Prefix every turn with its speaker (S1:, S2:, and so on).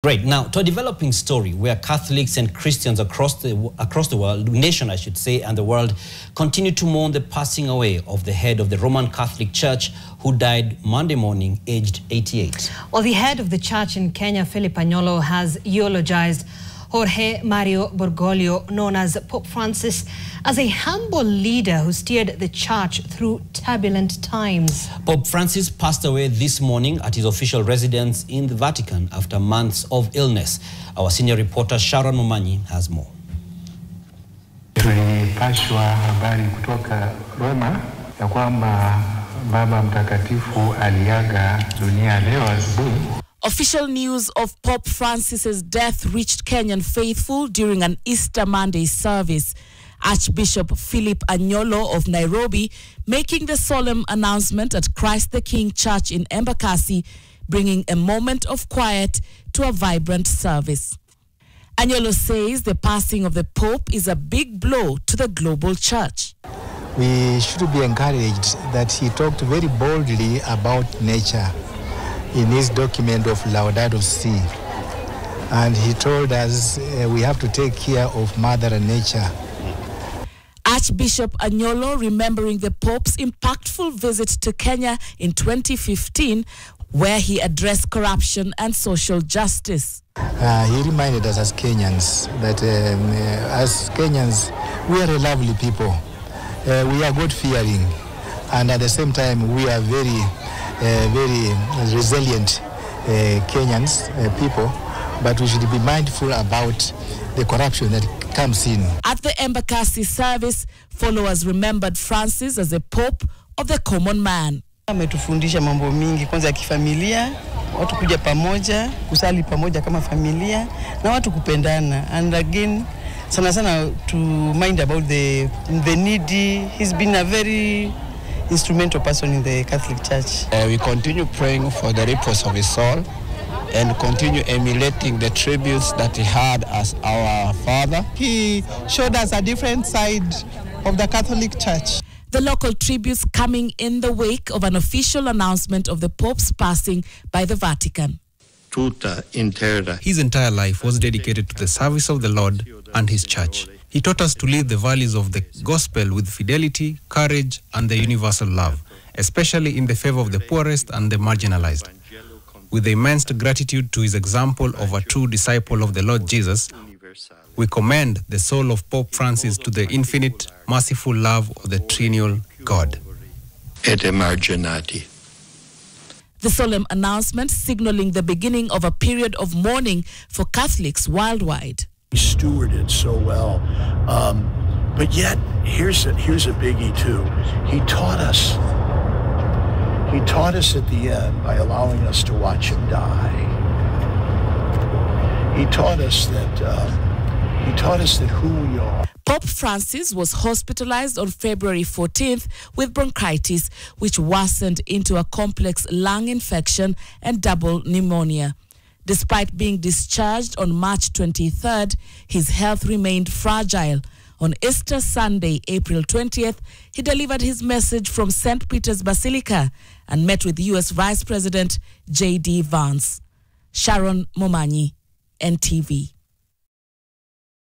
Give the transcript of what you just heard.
S1: Great. Now, to a developing story where Catholics and Christians across the world, nation I should say, and the world continue to mourn the passing away of the head of the Roman Catholic Church who died Monday morning, aged 88.
S2: Well, the head of the church in Kenya, Philip Anyolo, has eulogized Jorge Mario Bergoglio, known as Pope Francis, as a humble leader who steered the church through turbulent times.
S1: Pope Francis passed away this morning at his official residence in the Vatican after months of illness. Our senior reporter Sharon Momanyi has more.
S3: Tulipashwa habari kutoka Roma ya kwamba Baba Mtakatifu aliaga dunia leo asubuhi.
S4: Official news of Pope Francis's death reached Kenyan faithful during an Easter Monday service. Archbishop Philip Anyolo of Nairobi making the solemn announcement at Christ the King Church in Embakasi, bringing a moment of quiet to a vibrant service. Anyolo says the passing of the Pope is a big blow to the global church.
S5: We should be encouraged that he talked very boldly about nature in his document of Laudato Si. And he told us we have to take care of Mother Nature.
S4: Archbishop Anyolo remembering the Pope's impactful visit to Kenya in 2015, where he addressed corruption and social justice.
S5: He reminded us as Kenyans that we are a lovely people. We are God-fearing, and at the same time we are very resilient Kenyans people, but we should be mindful about the corruption that comes in.
S4: At the Embakasi service, followers remembered Francis as a Pope of the common man.
S6: Ametufundisha mambo mingi, kwanza ya kifamilia, watu kuja pamoja, kusali pamoja kama familia, na watu kupendana. And again, sana to mind about the needy. He's been a very instrumental person in the Catholic Church.
S7: We continue praying for the repose of his soul and continue emulating the tributes that he had as our father.
S8: He showed us a different side of the Catholic Church.
S4: The local tributes coming in the wake of an official announcement of the Pope's passing by the Vatican.
S9: His entire life was dedicated to the service of the Lord and his church. He taught us to live the values of the gospel with fidelity, courage, and the universal love, especially in the favor of the poorest and the marginalized. With immense gratitude to his example of a true disciple of the Lord Jesus, we commend the soul of Pope Francis to the infinite, merciful love of the triennial God.
S4: The solemn announcement signaling the beginning of a period of mourning for Catholics worldwide.
S10: He stewarded so well, but yet here's a biggie too. He taught us at the end by allowing us to watch him die. He taught us that who we are.
S4: Pope Francis was hospitalized on February 14th with bronchitis, which worsened into a complex lung infection and double pneumonia. Despite being discharged on March 23rd, his health remained fragile. On Easter Sunday, April 20th, he delivered his message from St. Peter's Basilica and met with U.S. Vice President J.D. Vance. Sharon Momanyi, NTV.